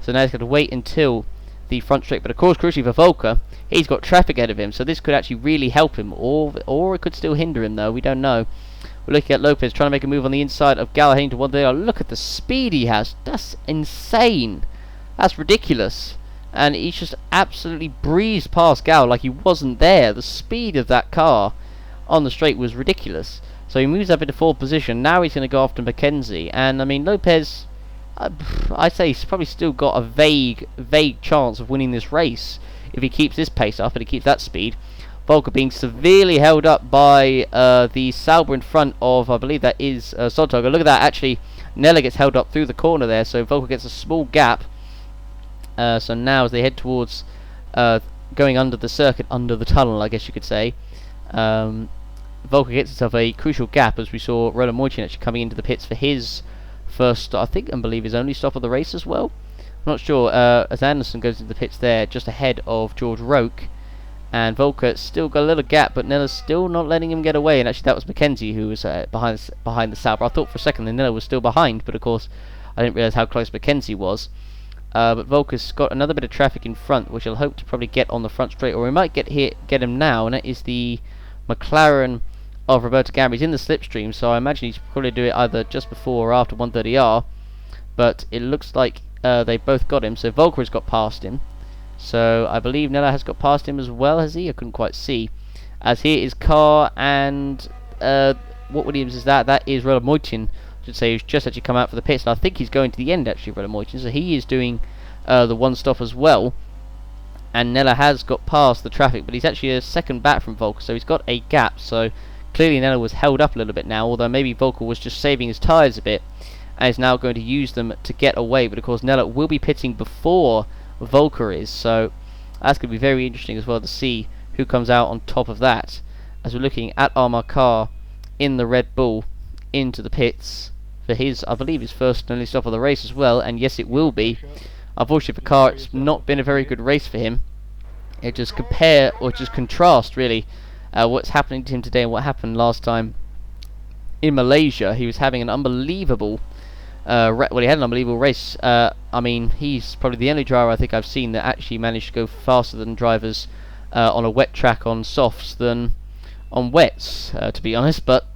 so now he's got to wait until the front straight. But of course, crucially for Volker, he's got traffic ahead of him, so this could actually really help him, or it could still hinder him, though. We don't know. We're looking at Lopez trying to make a move on the inside of Gallagher to 130R. Look at the speed he has. That's insane. That's ridiculous. And he just absolutely breezed past Gal like he wasn't there. The speed of that car on the straight was ridiculous. So he moves up into 4th position. Now he's going to go after Mackenzie. And I mean, Lopez, I'd say he's probably still got a vague chance of winning this race if he keeps this pace up and he keeps that speed. Volker being severely held up by the Sauber in front of, I believe that is Sontag. Look at that, actually Nella gets held up through the corner there, so Volker gets a small gap. So now as they head towards going under the circuit, under the tunnel I guess you could say, Volker gets himself a crucial gap, as we saw Roland Moichin actually coming into the pits for his first stop, I think, and believe his only stop of the race as well. I'm not sure, as Anderson goes into the pits there just ahead of George Roque, and Volker still got a little gap, but Nella's still not letting him get away. And actually that was Mackenzie who was behind the Sauber. I thought for a second that Nella was still behind, but of course I didn't realise how close Mackenzie was. But Volker's got another bit of traffic in front, which I'll hope to probably get on the front straight, or we might get him now, and that is the McLaren of Roberto Gambri. He's in the slipstream, so I imagine he's probably do it either just before or after 130R, but it looks like they both got him. So Volker has got past him, so I believe Nella has got past him as well, has he? I couldn't quite see. As here is Carr, and what Williams is that? That is Roland Moichin, I should say, who's just actually come out for the pits, and I think he's going to the end actually, Roland Moichin, so he is doing the 1 stop as well. And Nella has got past the traffic, but he's actually a second back from Volker, so he's got a gap. So clearly Nella was held up a little bit now, although maybe Volker was just saving his tyres a bit and is now going to use them to get away. But of course Nella will be pitting before Volker is, so that's going to be very interesting as well to see who comes out on top of that, as we're looking at Armar Carr in the Red Bull into the pits for his, I believe, his first and only stop of the race as well. And yes, it will be. Unfortunately for Carr, it's not been a very good race for him. It just contrast really what's happening to him today and what happened last time in Malaysia. He was having an unbelievable he had an unbelievable race. I mean, he's probably the only driver I think I've seen that actually managed to go faster than drivers on a wet track on softs than on wets, to be honest. But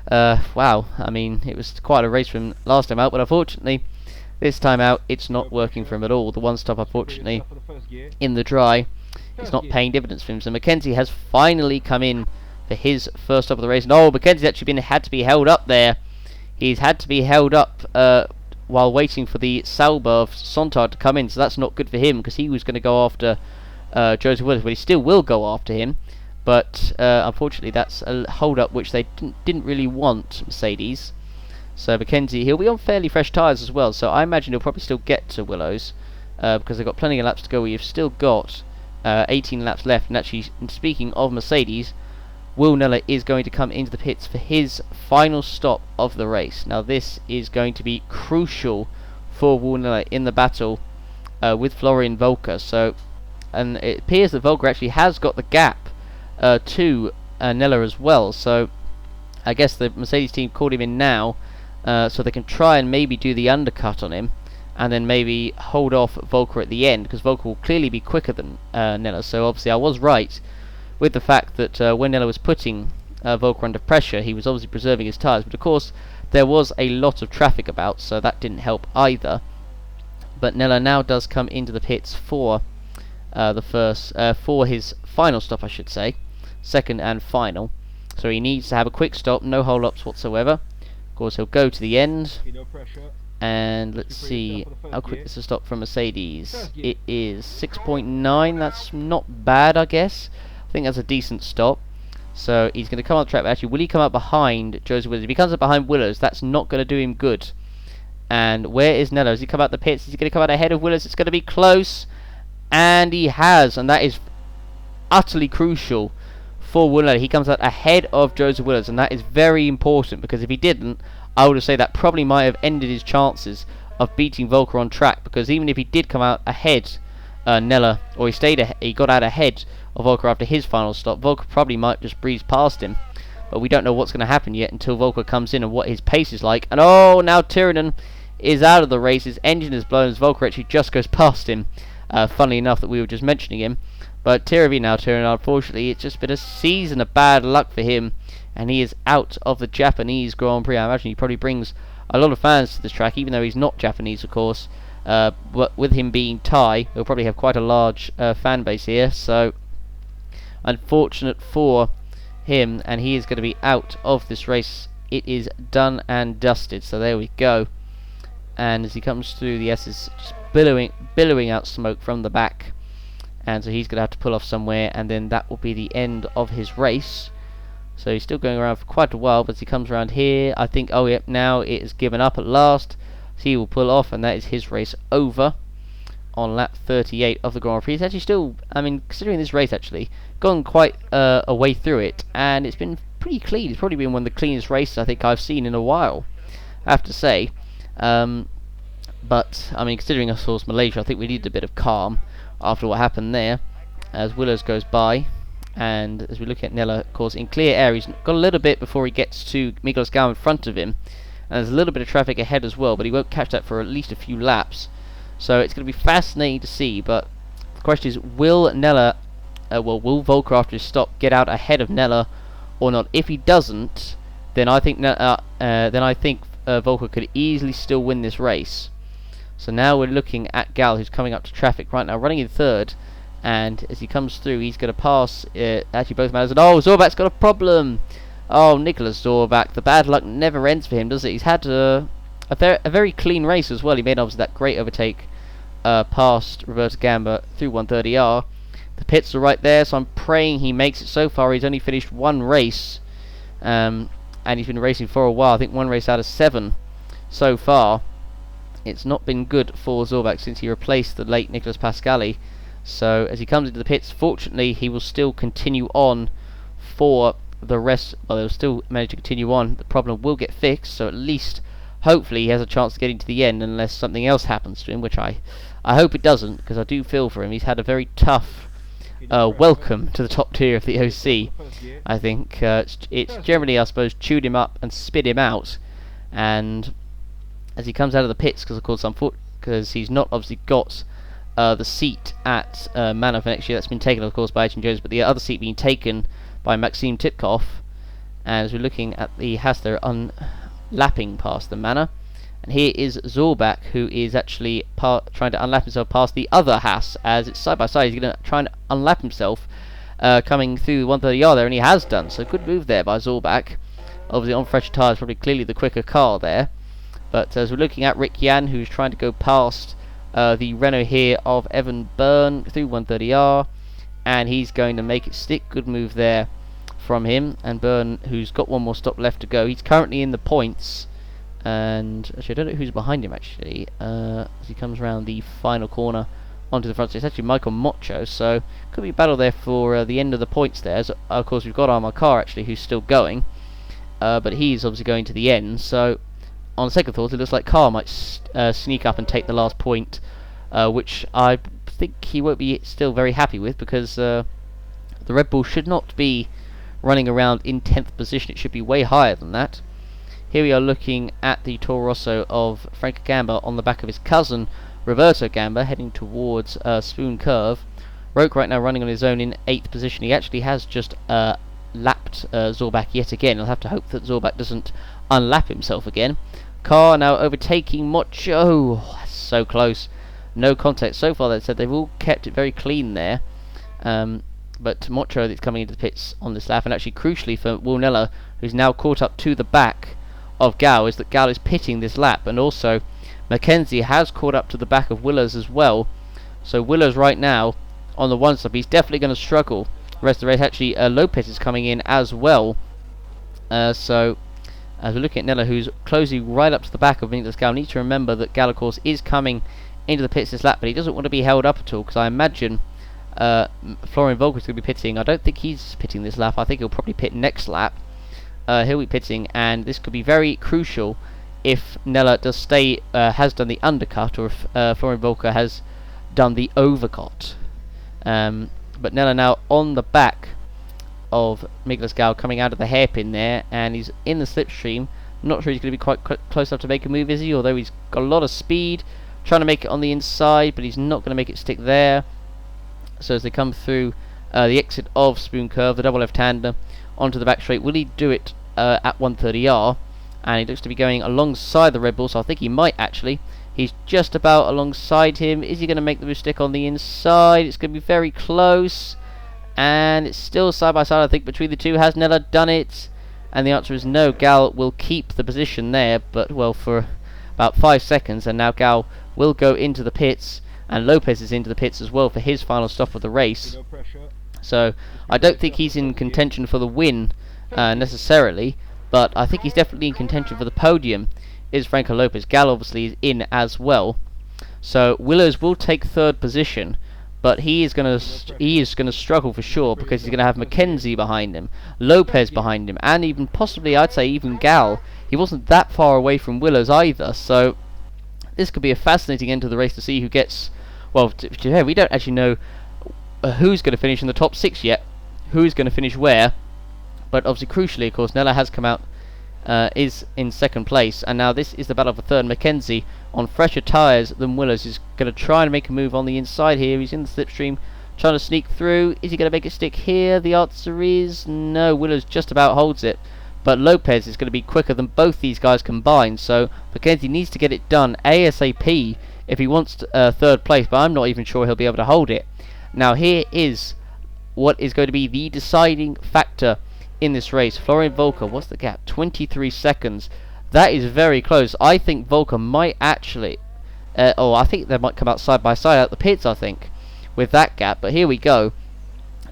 wow, I mean, it was quite a race for him last time out, but unfortunately this time out it's not working for him at all. The 1 stop, unfortunately, in the dry, it's not paying dividends for him. So Mackenzie has finally come in for his first stop of the race. No, Mackenzie's actually had to be held up there. He's had to be held up while waiting for the Sauber of Sontag to come in, so that's not good for him, because he was going to go after Joseph Williams, but he still will go after him. But unfortunately that's a hold-up which they didn't really want, Mercedes. So Mackenzie, he'll be on fairly fresh tyres as well, so I imagine he'll probably still get to Willows, because they've got plenty of laps to go. We've still got 18 laps left, and actually, speaking of Mercedes, Will Nella is going to come into the pits for his final stop of the race. Now this is going to be crucial for Will Nella in the battle with Florian Volker. So, and it appears that Volker actually has got the gap to Nella as well. So I guess the Mercedes team called him in now, so they can try and maybe do the undercut on him, and then maybe hold off Volker at the end, because Volker will clearly be quicker than Nella. So obviously I was right with the fact that when Nella was putting Volker under pressure, he was obviously preserving his tyres, but of course there was a lot of traffic about, so that didn't help either. but Nella now does come into the pits for for his final stop, I should say, second and final. So he needs to have a quick stop, no hold-ups whatsoever. Of course, he'll go to the end. And let's see how quick is the stop from Mercedes. It is 6.9. That's not bad, I guess. I think that's a decent stop. So he's going to come on the track. Actually, will he come up behind Joseph Willows? If he comes up behind Willows, that's not going to do him good. And where is Nello? Has he come out the pits? Is he going to come out ahead of Willows? It's going to be close. And he has. And that is utterly crucial for Willows. He comes out ahead of Joseph Willows. And that is very important, because if he didn't, I would have said that probably might have ended his chances of beating Volker on track. Because even if he did come out ahead, Nella, or he got out ahead of Volker after his final stop, Volker probably might just breeze past him. But we don't know what's going to happen yet until Volker comes in and what his pace is like. And oh, now Tyrrell is out of the race. His engine is blown as Volker actually just goes past him. Funnily enough that we were just mentioning him. But Tyrrell, unfortunately, it's just been a season of bad luck for him. And he is out of the Japanese Grand Prix. I imagine he probably brings a lot of fans to this track, even though he's not Japanese, of course. But with him being Thai, he'll probably have quite a large fan base here. So, unfortunate for him, and he is going to be out of this race. It is done and dusted. So there we go. And as he comes through, the S is just billowing out smoke from the back. And so he's going to have to pull off somewhere, and then that will be the end of his race. So he's still going around for quite a while, but as he comes around here, I think, oh yep, now it is given up at last. So he will pull off, and that is his race over on lap 38 of the Grand Prix. It's actually still, I mean, considering this race actually, gone quite a way through it, and it's been pretty clean. It's probably been one of the cleanest races I think I've seen in a while, I have to say. But, I mean, considering us was Malaysia, I think we needed a bit of calm after what happened there, as Willows goes by. And as we look at Nella, of course, in clear air, he's got a little bit before he gets to Miguel Escal in front of him. And there's a little bit of traffic ahead as well, but he won't catch that for at least a few laps. So it's going to be fascinating to see, but the question is, will Nella, will Volker after his stop get out ahead of Nella or not? If he doesn't, then I think Volker could easily still win this race. So now we're looking at Gal, who's coming up to traffic right now, running in third. And as he comes through, he's going to pass actually both Matters. And oh, Zorbac's got a problem. Oh, Nicholas Zorbach. The bad luck never ends for him, does it? He's had a very clean race as well. He made obviously that great overtake past Roberto Gamba through 130R. The pits are right there, so I'm praying he makes it. So far, he's only finished one race. And he's been racing for a while. I think one race out of 7 so far. It's not been good for Zorbach since he replaced the late Nicolas Pascali. So as he comes into the pits, fortunately he will still continue on for the rest. Well, they'll still manage to continue on. The problem will get fixed, so at least hopefully he has a chance of getting to the end, unless something else happens to him, which I hope it doesn't, because I do feel for him. He's had a very tough welcome to the top tier of the OC. I think it's generally, I suppose, chewed him up and spit him out. And as he comes out of the pits, because of course because he's not obviously got the seat at Manor for next year. That's been taken, of course, by Adrian Jones, but the other seat being taken by Maxime Tipkov. And as we're looking at the Haas, they're unlapping past the Manor. And here is Zorbach, who is actually trying to unlap himself past the other Haas, as it's side by side. He's going to try and unlap himself coming through 130R there, and he has done. So good move there by Zorbach. Obviously on fresher tyres, probably clearly the quicker car there. But as we're looking at Rick Yan, who's trying to go past the Renault here of Evan Byrne through 130R, and he's going to make it stick. Good move there from him. And Byrne, who's got one more stop left to go, he's currently in the points. And actually, I don't know who's behind him actually. As he comes around the final corner onto the front, so it's actually Michael Mocho. So could be a battle there for the end of the points there. So, of course, we've got Armand Carr actually, who's still going, but he's obviously going to the end. So on second thought, it looks like Carr might sneak up and take the last point, which I think he won't be still very happy with, because the Red Bull should not be running around in 10th position. It should be way higher than that. Here we are looking at the Toro Rosso of Frank Gamba on the back of his cousin Roberto Gamba, heading towards Spoon Curve. Roke right now running on his own in 8th position. He actually has just lapped Zorbach yet again. I'll have to hope that Zorbach doesn't unlap himself again. Carr now overtaking Mocho. Oh, that's so close. no contact. So far, they said they've all kept it very clean there. But Mocho that's coming into the pits on this lap, and actually crucially for Wilnella, who's now caught up to the back of Gal, is that Gal is pitting this lap, and also Mackenzie has caught up to the back of Willers as well. So Willers right now on the one stop, he's definitely going to struggle the rest of the race. Actually, Lopez is coming in as well. So as we're looking at Nella, who's closing right up to the back of Nicholas Gal, need to remember that Gal, of course, is coming into the pits this lap, but he doesn't want to be held up at all, because I imagine Florian Volker is going to be pitting. I don't think he's pitting this lap. I think he'll probably pit next lap. He'll be pitting, and this could be very crucial if Nella does stay, has done the undercut, or if Florian Volker has done the overcut. But Nella now on the back of Nicholas Gal, coming out of the hairpin there, and he's in the slipstream. I'm not sure he's going to be quite close enough to make a move, is he? Although he's got a lot of speed, trying to make it on the inside, but he's not going to make it stick there. So as they come through the exit of Spoon Curve, the double left-hander onto the back straight, will he do it at 130R? And he looks to be going alongside the Red Bull, so I think he might actually. He's just about alongside him. Is he going to make the move stick on the inside? It's going to be very close, and it's still side by side, I think, between the two. Has Nella done it? And the answer is no. Gal will keep the position there, but well, for about 5 seconds, and now Gal will go into the pits, and Lopez is into the pits as well for his final stop of the race. So I don't think he's in contention for the win necessarily, but I think he's definitely in contention for the podium. Is Franco Lopez. Gal obviously is in as well. So Willows will take third position, but he is going to struggle for sure, because he's going to have Mackenzie behind him, Lopez behind him, and even possibly, I'd say, even Gal. He wasn't that far away from Willows either, so this could be a fascinating end to the race to see who gets. Well, we don't actually know who's going to finish in the top 6 yet, who's going to finish where, but obviously crucially, of course, Nella has come out, is in second place, and now this is the battle for third. Mackenzie on fresher tyres than Willows is going to try and make a move on the inside here. He's in the slipstream, trying to sneak through. Is he going to make it stick here? The answer is no. Willows just about holds it, but Lopez is going to be quicker than both these guys combined, so Mackenzie needs to get it done ASAP if he wants third place, but I'm not even sure he'll be able to hold it. Now here is what is going to be the deciding factor in this race. Florian Volker, what's the gap? 23 seconds. That is very close. I think Volker might actually I think they might come out side by side out the pits, I think, with that gap, but here we go.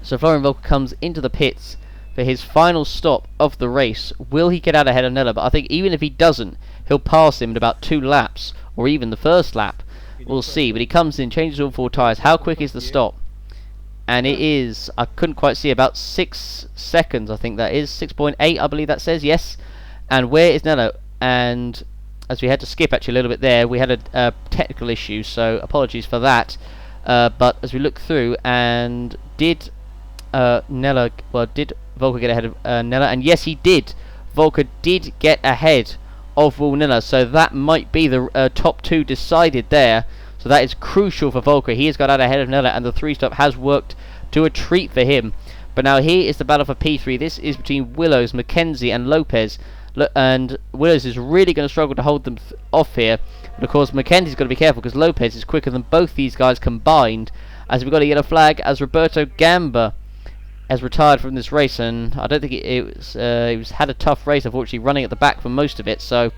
So Florian Volker comes into the pits for his final stop of the race. Will he get out ahead of Nella? But I think even if he doesn't, he'll pass him in about 2 laps, or even the first lap. We'll see. But he comes in, changes all 4 tyres. How quick is the stop? And it is, I couldn't quite see, about 6 seconds, I think that is. 6.8, I believe that says, yes. And where is Nella? And as we had to skip actually a little bit there, we had a technical issue, so apologies for that. But as we look through, and did did Volker get ahead of Nella? And yes, he did. Volker did get ahead of Will Nella, so that might be the top 2 decided there. So that is crucial for Volker. He has got out ahead of Nella, and the 3-stop has worked to a treat for him. But now here is the battle for P3. This is between Willows, Mackenzie, and Lopez. And Willows is really going to struggle to hold them off here. But of course, Mackenzie's got to be careful, because Lopez is quicker than both these guys combined. As we've got a yellow flag, as Roberto Gamba has retired from this race, and I don't think it had a tough race, unfortunately, running at the back for most of it. So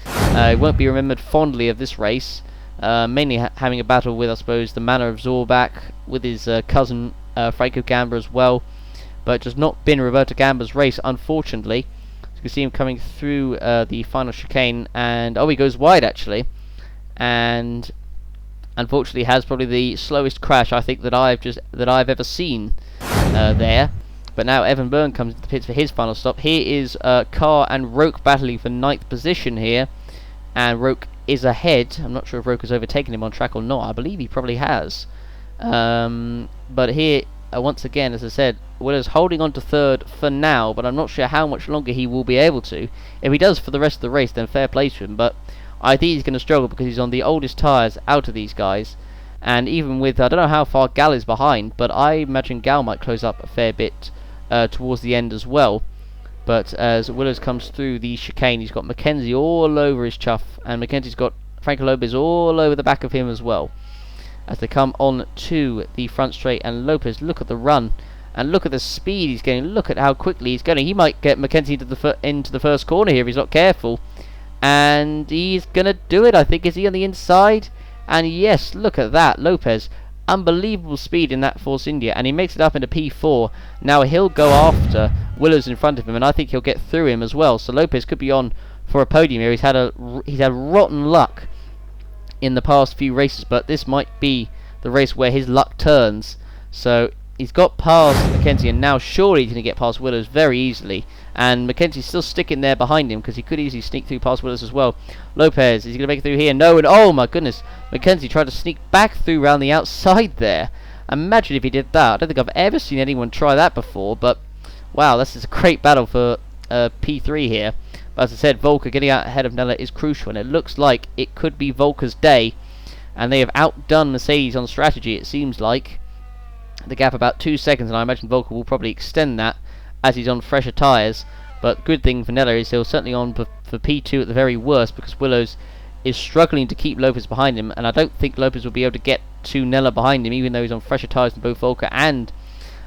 he won't be remembered fondly of this race. Mainly having a battle with, I suppose, the manner of Zorbach, with his cousin Franco Gamba as well, but just not been Roberto Gamba's race, unfortunately. So you can see him coming through the final chicane, and he goes wide actually, and unfortunately has probably the slowest crash I think that I've ever seen there. But now Evan Byrne comes into the pits for his final stop. Here is Carr and Roke battling for 9th position here, and Roke is ahead. I'm not sure if Roke has overtaken him on track or not. I believe he probably has. But here, once again, as I said, Willows holding on to third for now, but I'm not sure how much longer he will be able to. If he does for the rest of the race, then fair play to him, but I think he's going to struggle, because he's on the oldest tyres out of these guys. And even with, I don't know how far Gal is behind, but I imagine Gal might close up a fair bit towards the end as well. But as Willows comes through the chicane, he's got Mackenzie all over his chuff, and Mackenzie's got Franco Lopez all over the back of him as well. as they come on to the front straight. And Lopez, look at the run. And look at the speed he's getting. Look at how quickly he's going. He might get Mackenzie into the first corner here if he's not careful. And he's going to do it, I think. Is he on the inside? And yes, look at that. Lopez, unbelievable speed in that Force India. And he makes it up into P4. Now he'll go after Willows in front of him. And I think he'll get through him as well. So Lopez could be on for a podium here. He's had rotten luck in the past few races. But this might be the race where his luck turns. So he's got past Mackenzie, and now surely he's going to get past Willows very easily. And Mackenzie's still sticking there behind him because he could easily sneak through past Willows as well. Lopez, is he going to make it through here? No, and oh my goodness, Mackenzie tried to sneak back through around the outside there. Imagine if he did that. I don't think I've ever seen anyone try that before, but wow, this is a great battle for P3 here. But as I said, Volker getting out ahead of Nella is crucial, and it looks like it could be Volker's day. And they have outdone Mercedes on strategy, it seems like. The gap about 2 seconds, and I imagine Volker will probably extend that as he's on fresher tyres. But good thing for Nella is he'll certainly on for P2 at the very worst, because Willows is struggling to keep Lopez behind him, and I don't think Lopez will be able to get to Nella behind him, even though he's on fresher tyres than both Volker and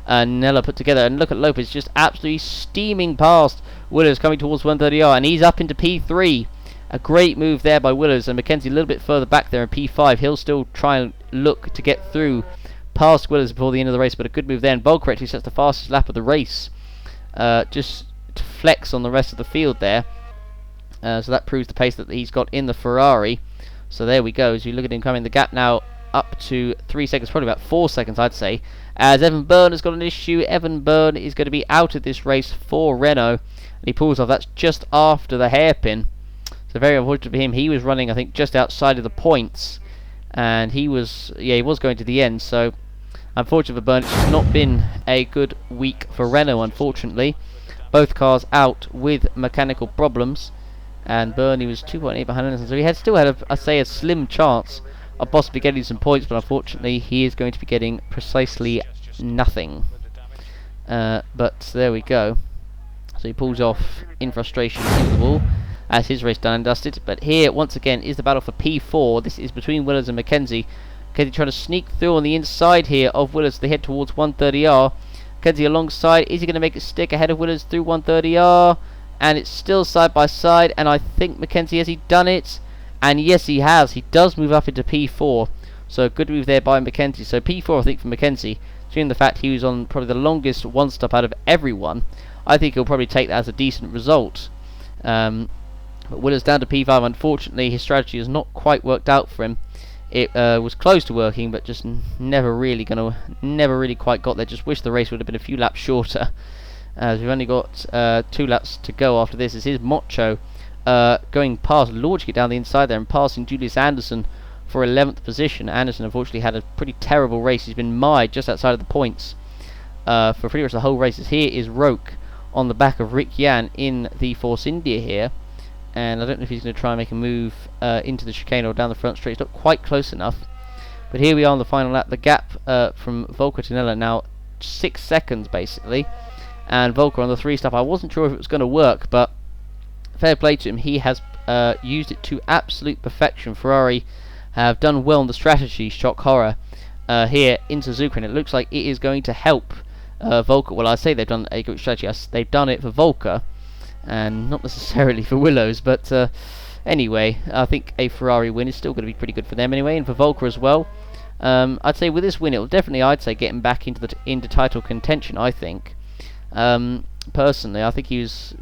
Nella put together. And look at Lopez just absolutely steaming past Willows, coming towards 130R, and he's up into P3. A great move there by Willows, and Mackenzie a little bit further back there in P5. He'll still try and look to get through past Willows before the end of the race, but a good move there. And Volker actually sets the fastest lap of the race, just to flex on the rest of the field there. So that proves the pace that he's got in the Ferrari. So there we go. As you look at him coming, the gap now up to 3 seconds, probably about 4 seconds I'd say, as Evan Byrne has got an issue. Evan Byrne is going to be out of this race for Renault, and he pulls off. That's just after the hairpin, so very unfortunate for him. He was running, I think, just outside of the points, and he was going to the end. So unfortunately for Byrne, it's not been a good week for Renault, unfortunately. Both cars out with mechanical problems, and Byrne was 2.8 behind Anderson, so he still had, a slim chance of possibly getting some points, but unfortunately he is going to be getting precisely nothing. But there we go. So he pulls off in frustration into the wall as his race done and dusted. But here once again is the battle for P4. This is between Willows and Mackenzie. Mackenzie trying to sneak through on the inside here of Willows. They head towards 130R. Mackenzie alongside. Is he going to make it stick ahead of Willows through 130R? And it's still side by side, and I think Mackenzie, has he done it? And yes, he has. He does move up into P4. So good move there by Mackenzie. So P4, I think, for Mackenzie, considering the fact he was on probably the longest one stop out of everyone, I think he'll probably take that as a decent result. But Willows down to P5. Unfortunately, his strategy has not quite worked out for him. It was close to working, but just never really quite got there. Just wish the race would have been a few laps shorter. As we've only got 2 laps to go after this. As his Mocho going past, launching it down the inside there and passing Julius Anderson for 11th position. Anderson unfortunately had a pretty terrible race. He's been mired just outside of the points for pretty much the whole race. Here is Roke on the back of Rick Yan in the Force India here, and I don't know if he's going to try and make a move into the chicane or down the front straight. It's not quite close enough, but here we are on the final lap. The gap from Volker to Nella now 6 seconds basically, and Volker on the 3 stop. I wasn't sure if it was going to work, but fair play to him. He has used it to absolute perfection. Ferrari have done well on the strategy, shock horror, here in Suzuka, and it looks like it is going to help Volker. Well, I say they've done a good strategy. They've done it for Volker, and not necessarily for Willows, but anyway, I think a Ferrari win is still going to be pretty good for them anyway, and for Volker as well. I'd say with this win, it will definitely, I'd say, get him back into title contention. I think, personally, I think he's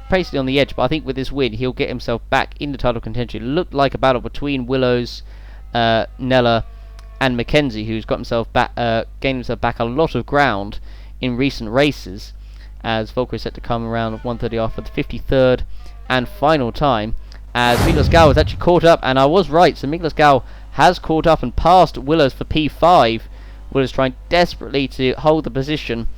basically on the edge, but I think with this win, he'll get himself back into title contention. It looked like a battle between Willows, Nella, and Mackenzie, who's got himself back, gained himself back a lot of ground in recent races, as Volker is set to come around 130R for the 53rd and final time, as Miklas Gal was actually caught up, and I was right, so Miklas Gal has caught up and passed Willows for P5. Willows trying desperately to hold the position,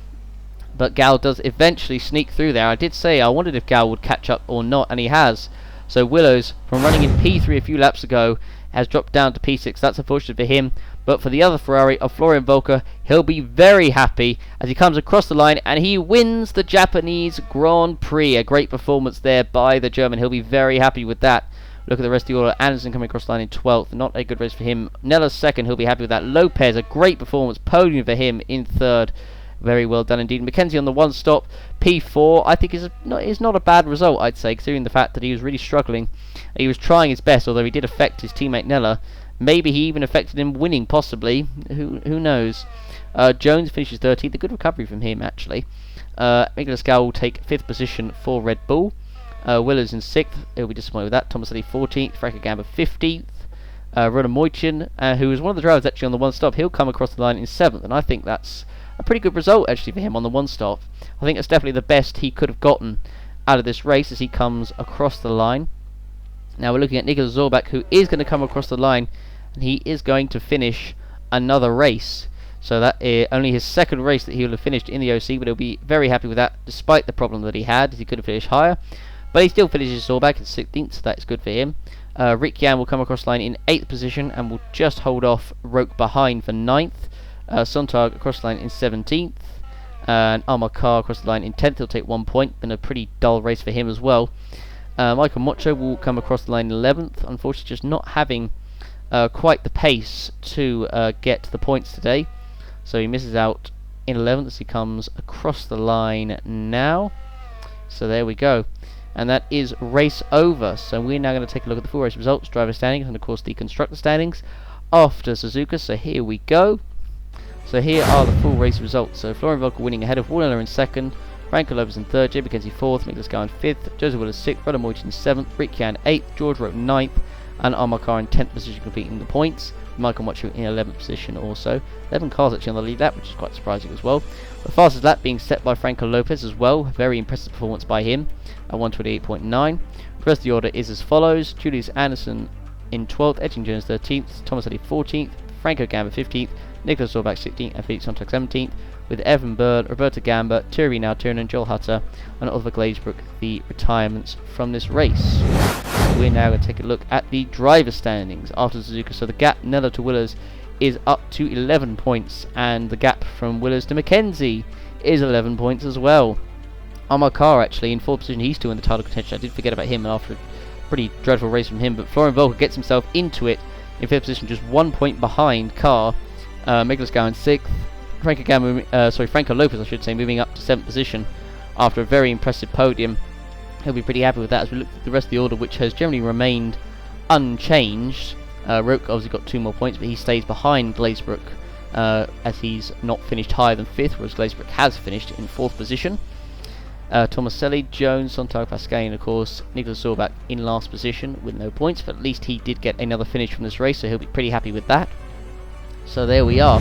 but Gal does eventually sneak through there. I did say I wondered if Gal would catch up or not, and he has. So Willows, from running in P3 a few laps ago, has dropped down to P6. That's unfortunate for him, but for the other Ferrari of Florian Volker, he'll be very happy as he comes across the line and he wins the Japanese Grand Prix. A great performance there by the German. He'll be very happy with that. Look at the rest of the order. Anderson coming across the line in 12th. Not a good race for him. Nella's second. He'll be happy with that. Lopez, a great performance. Podium for him in 3rd. Very well done indeed. Mackenzie on the 1 stop. P4, I think is not a bad result, I'd say, considering the fact that he was really struggling. He was trying his best, although he did affect his teammate Nella. Maybe he even affected him winning, possibly. Who knows? Jones finishes 13th. A good recovery from him, actually. Nicholas Gow will take 5th position for Red Bull. Willers in 6th. He'll be disappointed with that. Thomas Lee 14th. Franco Gamba 15th. Ronan Moichin, who was one of the drivers actually on the 1 stop, he'll come across the line in 7th, and I think that's a pretty good result actually for him on the 1 stop. I think it's definitely the best he could have gotten out of this race as he comes across the line. Now we're looking at Nicholas Zorbach, who is going to come across the line, and he is going to finish another race. So that is only his 2nd race that he will have finished in the OC, but he'll be very happy with that, despite the problem that he had. He could have finished higher, but he still finishes Zorbach in 16th, so that's good for him. Rick Yan will come across the line in 8th position, and will just hold off Roke behind for 9th. Sontag across the line in 17th, and Amar Kar across the line in 10th. He'll take 1 point. Been a pretty dull race for him as well. Michael Mocho will come across the line in 11th, unfortunately just not having quite the pace to get the points today, so he misses out in 11th as he comes across the line now. So there we go, and that is race over. So we're now going to take a look at the full race results, driver standings, and of course the constructor standings after Suzuka. So here we go. So here are the full race results. So Florian Volker winning ahead of Warner in 2nd, Franco Lopez in 3rd, Jay McKenzie 4th, Nicholas Gow in 5th, Joseph Willis 6th, Ronan Moichin 7th, Rick Yan 8th, George Roke 9th, and Amar Kar in 10th position completing the points. Michael Mocho in 11th position also. 11 cars actually on the lead lap, which is quite surprising as well. The fastest lap being set by Franco Lopez as well. Very impressive performance by him at 128.9. The rest of the order is as follows: Julius Anderson in 12th, Edging Jones 13th, Thomas Eddy 14th, Franco Gamba 15th, Nicholas Zorbach 16th, and Felix Sontag 17th, with Evan Bird, Roberto Gamba, Thierry Nauturn, Joel Hutter, and Oliver Glazebrook the retirements from this race. We're now going to take a look at the driver standings after Suzuka. So the gap Nella to Willers is up to 11 points, and the gap from Willers to Mackenzie is 11 points as well. Amar Kar actually in 4th position, he's still in the title contention. I did forget about him after a pretty dreadful race from him, but Florian Volker gets himself into it in 5th position, just 1 point behind Kar. Nicholas Gow in 6th, Franco Lopez I should say, moving up to 7th position after a very impressive podium. He'll be pretty happy with that as we look at the rest of the order, which has generally remained unchanged. Roke obviously got 2 more points, but he stays behind Glazebrook as he's not finished higher than 5th, whereas Glazebrook has finished in 4th position. Tomaselli, Jones, Sontag, Pascain, of course, Nicholas Zorbach in last position with no points, but at least he did get another finish from this race, so he'll be pretty happy with that. So there we are.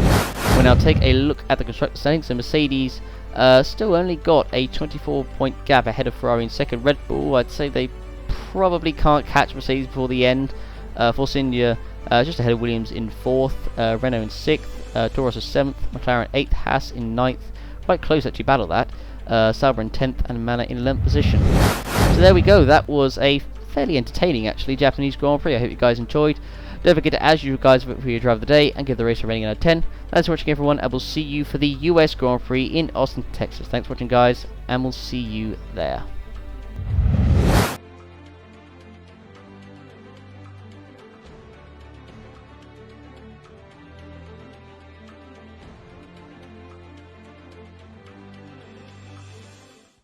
We'll now take a look at the constructor standings. So Mercedes still only got a 24-point gap ahead of Ferrari in 2nd. Red Bull, I'd say they probably can't catch Mercedes before the end. Force India just ahead of Williams in 4th, Renault in 6th, Taurus in 7th, McLaren 8th, Haas in 9th. Quite close actually, battle that. Sauber in 10th, and Manor in 11th position. So there we go. That was a fairly entertaining actually Japanese Grand Prix. I hope you guys enjoyed. Don't forget to, as usual guys, vote for your driver of the day and give the race a rating out of 10. Thanks for watching everyone, and we'll see you for the US Grand Prix in Austin, Texas. Thanks for watching guys, and we'll see you there.